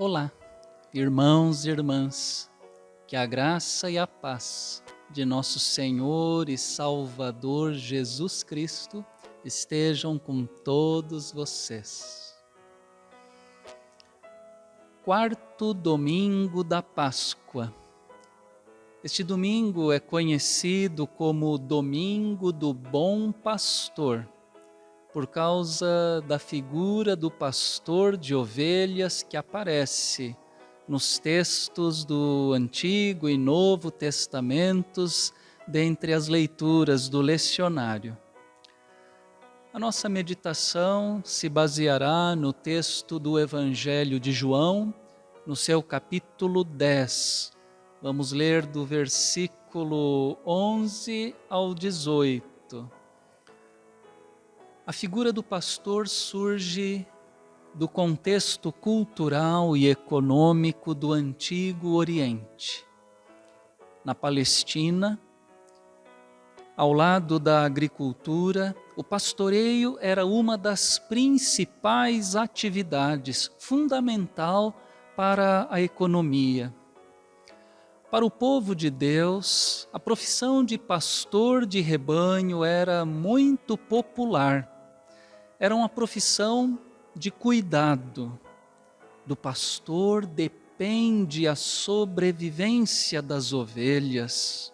Olá, irmãos e irmãs, que a graça e a paz de nosso Senhor e Salvador Jesus Cristo estejam com todos vocês. Quarto domingo da Páscoa. Este domingo é conhecido como Domingo do Bom Pastor, por causa da figura do pastor de ovelhas que aparece nos textos do Antigo e Novo Testamentos, dentre as leituras do lecionário. A nossa meditação se baseará no texto do Evangelho de João, no seu capítulo 10. Vamos ler do versículo 11 ao 18. A figura do pastor surge do contexto cultural e econômico do Antigo Oriente. Na Palestina, ao lado da agricultura, o pastoreio era uma das principais atividades, fundamental para a economia. Para o povo de Deus, a profissão de pastor de rebanho era muito popular. Era uma profissão de cuidado. Do pastor depende a sobrevivência das ovelhas.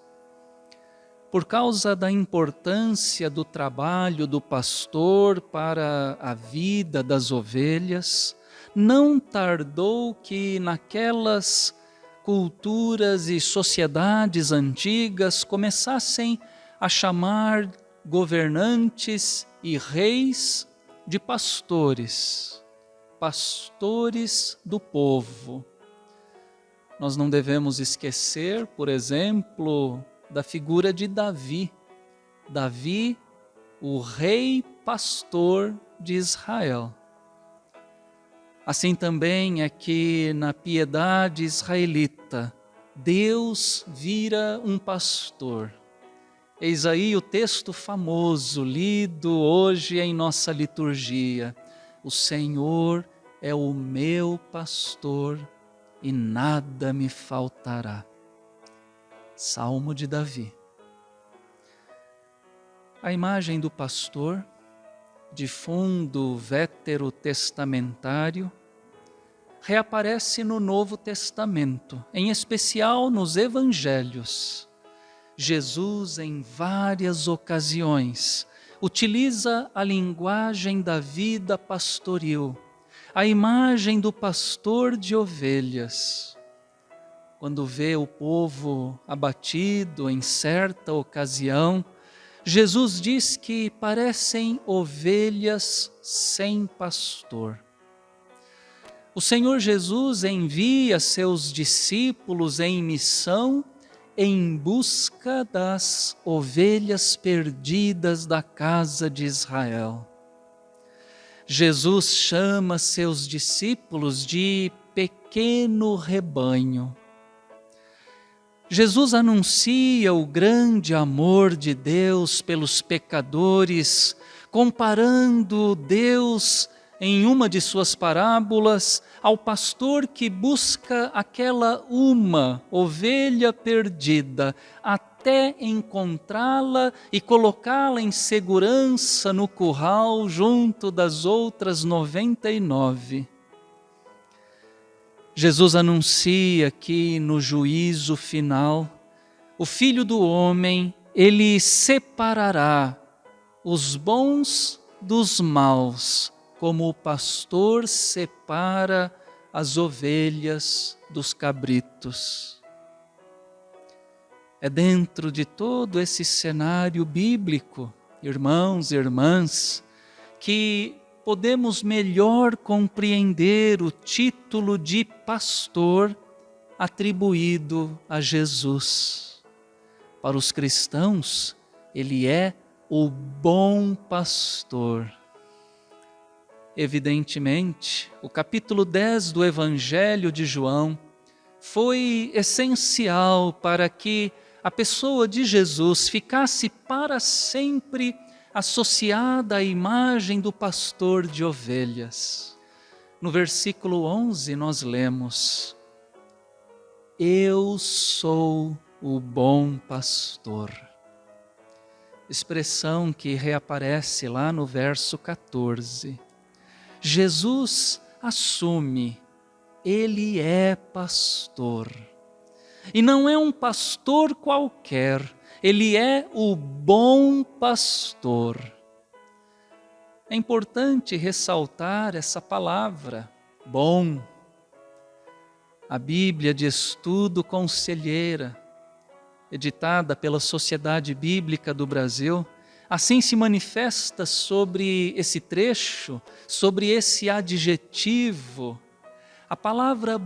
Por causa da importância do trabalho do pastor para a vida das ovelhas, não tardou que naquelas culturas e sociedades antigas começassem a chamar governantes e reis de pastores, pastores do povo. Nós não devemos esquecer, por exemplo, da figura de Davi. Davi, o rei pastor de Israel. Assim também é que na piedade israelita, Deus vira um pastor. Eis aí o texto famoso, lido hoje em nossa liturgia. O Senhor é o meu pastor e nada me faltará. Salmo de Davi. A imagem do pastor, de fundo veterotestamentário, reaparece no Novo Testamento, em especial nos Evangelhos. Jesus, em várias ocasiões, utiliza a linguagem da vida pastoril, a imagem do pastor de ovelhas. Quando vê o povo abatido em certa ocasião, Jesus diz que parecem ovelhas sem pastor. O Senhor Jesus envia seus discípulos em missão em busca das ovelhas perdidas da casa de Israel. Jesus chama seus discípulos de pequeno rebanho. Jesus anuncia o grande amor de Deus pelos pecadores, comparando Deus em uma de suas parábolas ao pastor que busca aquela uma ovelha perdida até encontrá-la e colocá-la em segurança no curral junto das outras 99. Jesus anuncia que no juízo final, o Filho do Homem, ele separará os bons dos maus, como o pastor separa as ovelhas dos cabritos. É dentro de todo esse cenário bíblico, irmãos e irmãs, que podemos melhor compreender o título de pastor atribuído a Jesus. Para os cristãos, ele é o bom pastor. Evidentemente, o capítulo 10 do Evangelho de João foi essencial para que a pessoa de Jesus ficasse para sempre associada à imagem do pastor de ovelhas. No versículo 11 nós lemos: Eu sou o bom pastor. Expressão que reaparece lá no verso 14. Jesus assume, Ele é pastor. E não é um pastor qualquer, Ele é o bom pastor. É importante ressaltar essa palavra, bom. A Bíblia de Estudo Conselheira, editada pela Sociedade Bíblica do Brasil, assim se manifesta sobre esse trecho, sobre esse adjetivo. A palavra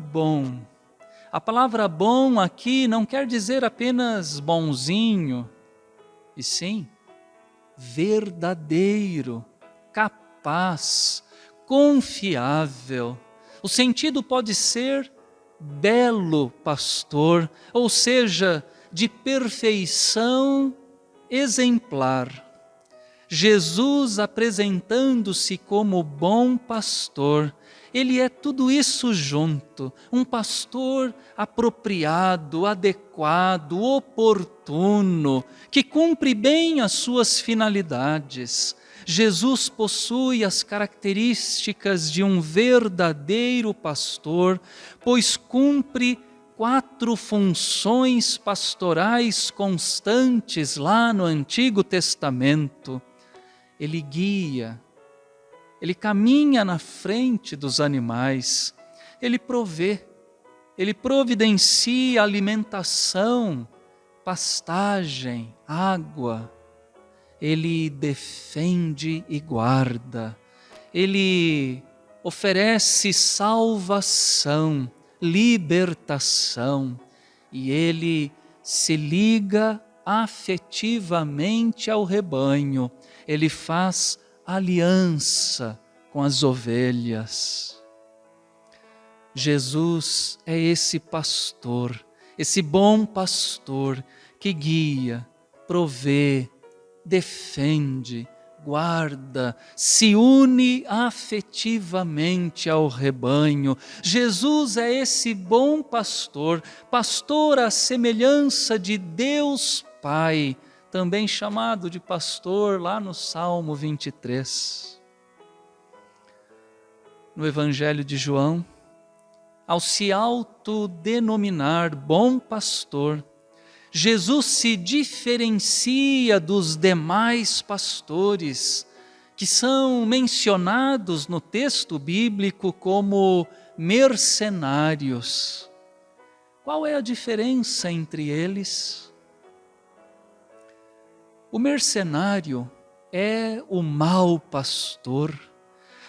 bom aqui não quer dizer apenas bonzinho, e sim verdadeiro, capaz, confiável. O sentido pode ser belo pastor, ou seja, de perfeição exemplar. Jesus apresentando-se como bom pastor, Ele é tudo isso junto, um pastor apropriado, adequado, oportuno, que cumpre bem as suas finalidades. Jesus possui as características de um verdadeiro pastor, pois cumpre 4 funções pastorais constantes lá no Antigo Testamento. Ele guia, ele caminha na frente dos animais, ele provê, ele providencia alimentação, pastagem, água, ele defende e guarda, ele oferece salvação, libertação, e ele se liga afetivamente ao rebanho, ele faz aliança com as ovelhas. Jesus é esse pastor, esse bom pastor que guia, provê, defende, guarda, se une afetivamente ao rebanho. Jesus é esse bom pastor, pastor à semelhança de Deus Pai, também chamado de pastor lá no Salmo 23. No Evangelho de João, ao se autodenominar bom pastor, Jesus se diferencia dos demais pastores que são mencionados no texto bíblico como mercenários. Qual é a diferença entre eles? O mercenário é o mau pastor,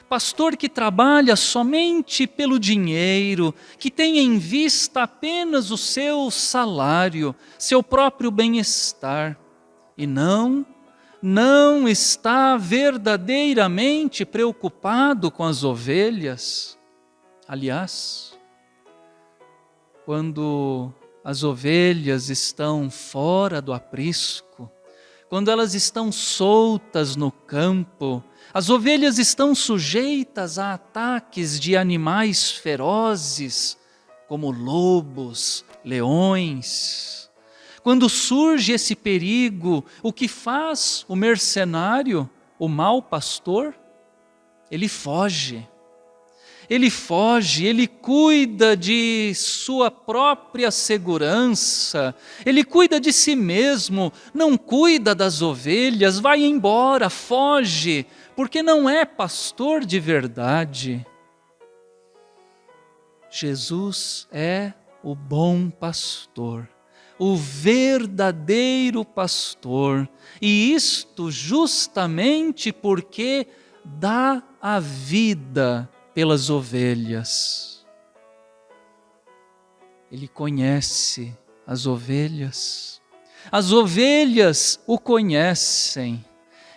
pastor que trabalha somente pelo dinheiro, que tem em vista apenas o seu salário, seu próprio bem-estar, e não está verdadeiramente preocupado com as ovelhas. Aliás, quando as ovelhas estão fora do aprisco, quando elas estão soltas no campo, as ovelhas estão sujeitas a ataques de animais ferozes, como lobos, leões. Quando surge esse perigo, o que faz o mercenário, o mau pastor? Ele foge. Ele cuida de sua própria segurança, ele cuida de si mesmo, não cuida das ovelhas, vai embora, foge, porque não é pastor de verdade. Jesus é o bom pastor, o verdadeiro pastor, e isto justamente porque dá a vida pelas ovelhas. Ele conhece as ovelhas o conhecem,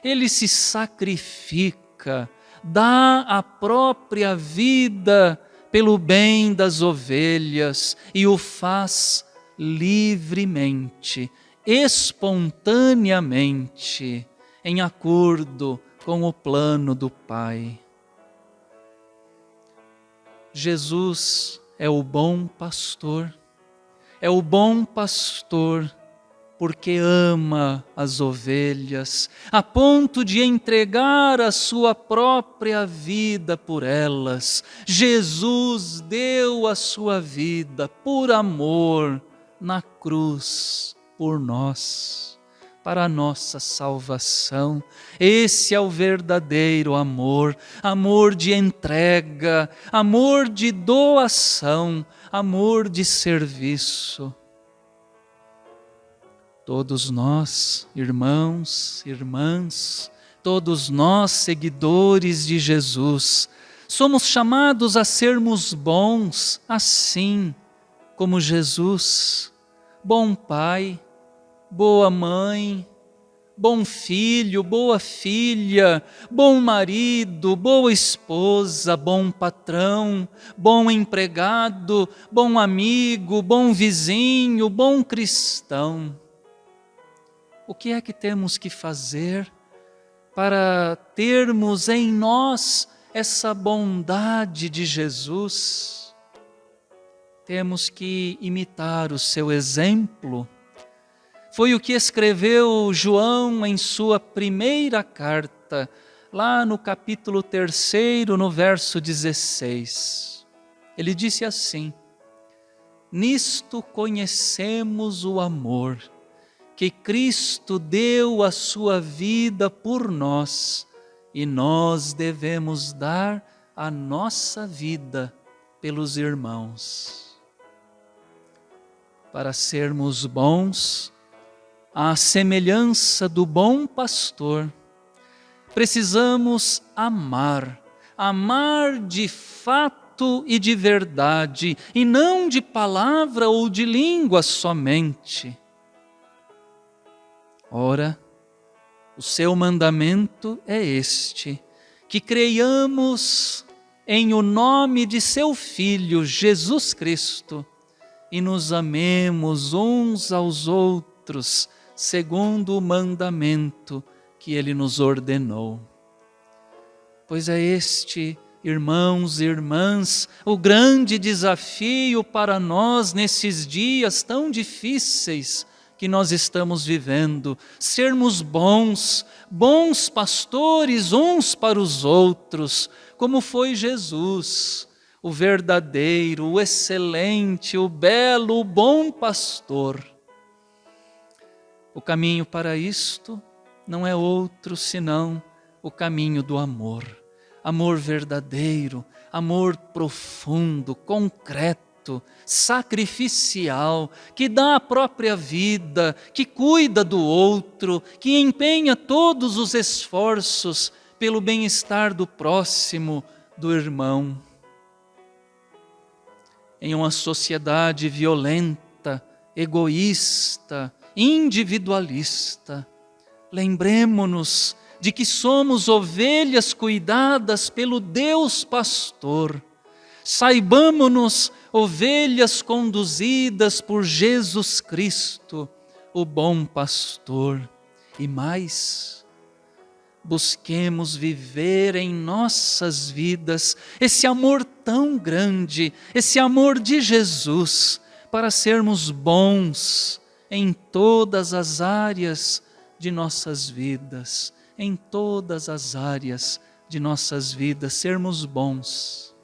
ele se sacrifica, dá a própria vida pelo bem das ovelhas e o faz livremente, espontaneamente, em acordo com o plano do Pai. Jesus é o bom pastor. É o bom pastor porque ama as ovelhas, a ponto de entregar a sua própria vida por elas. Jesus deu a sua vida por amor na cruz por nós, para a nossa salvação. Esse é o verdadeiro amor, amor de entrega, amor de doação, amor de serviço. Todos nós, irmãos, irmãs, todos nós, seguidores de Jesus, somos chamados a sermos bons, assim como Jesus, bom pai, boa mãe, bom filho, boa filha, bom marido, boa esposa, bom patrão, bom empregado, bom amigo, bom vizinho, bom cristão. O que é que temos que fazer para termos em nós essa bondade de Jesus? Temos que imitar o seu exemplo. Foi o que escreveu João em sua primeira carta, lá no capítulo 3, no verso 16. Ele disse assim: nisto conhecemos o amor, que Cristo deu a sua vida por nós, e nós devemos dar a nossa vida pelos irmãos. Para sermos bons, à semelhança do bom pastor, precisamos amar de fato e de verdade, e não de palavra ou de língua somente. Ora, o seu mandamento é este: que creiamos em o nome de seu Filho, Jesus Cristo, e nos amemos uns aos outros, segundo o mandamento que Ele nos ordenou. Pois é este, irmãos e irmãs, o grande desafio para nós nesses dias tão difíceis que nós estamos vivendo, sermos bons pastores uns para os outros, como foi Jesus, o verdadeiro, o excelente, o belo, o bom pastor. O caminho para isto não é outro senão o caminho do amor. Amor verdadeiro, amor profundo, concreto, sacrificial, que dá a própria vida, que cuida do outro, que empenha todos os esforços pelo bem-estar do próximo, do irmão. Em uma sociedade violenta, egoísta, individualista, lembremo-nos de que somos ovelhas cuidadas pelo Deus pastor. Saibamo-nos ovelhas conduzidas por Jesus Cristo, o bom pastor. E mais, busquemos viver em nossas vidas esse amor tão grande, esse amor de Jesus, para sermos bons em todas as áreas de nossas vidas, em todas as áreas de nossas vidas, sermos bons,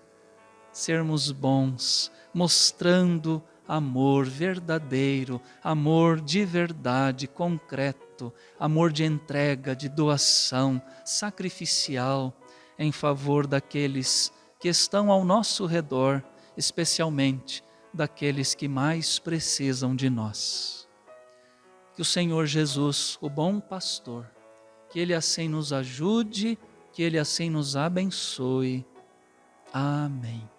mostrando amor verdadeiro, amor de verdade, concreto, amor de entrega, de doação, sacrificial, em favor daqueles que estão ao nosso redor, especialmente daqueles que mais precisam de nós. Que o Senhor Jesus, o bom pastor, que Ele assim nos ajude, que Ele assim nos abençoe. Amém.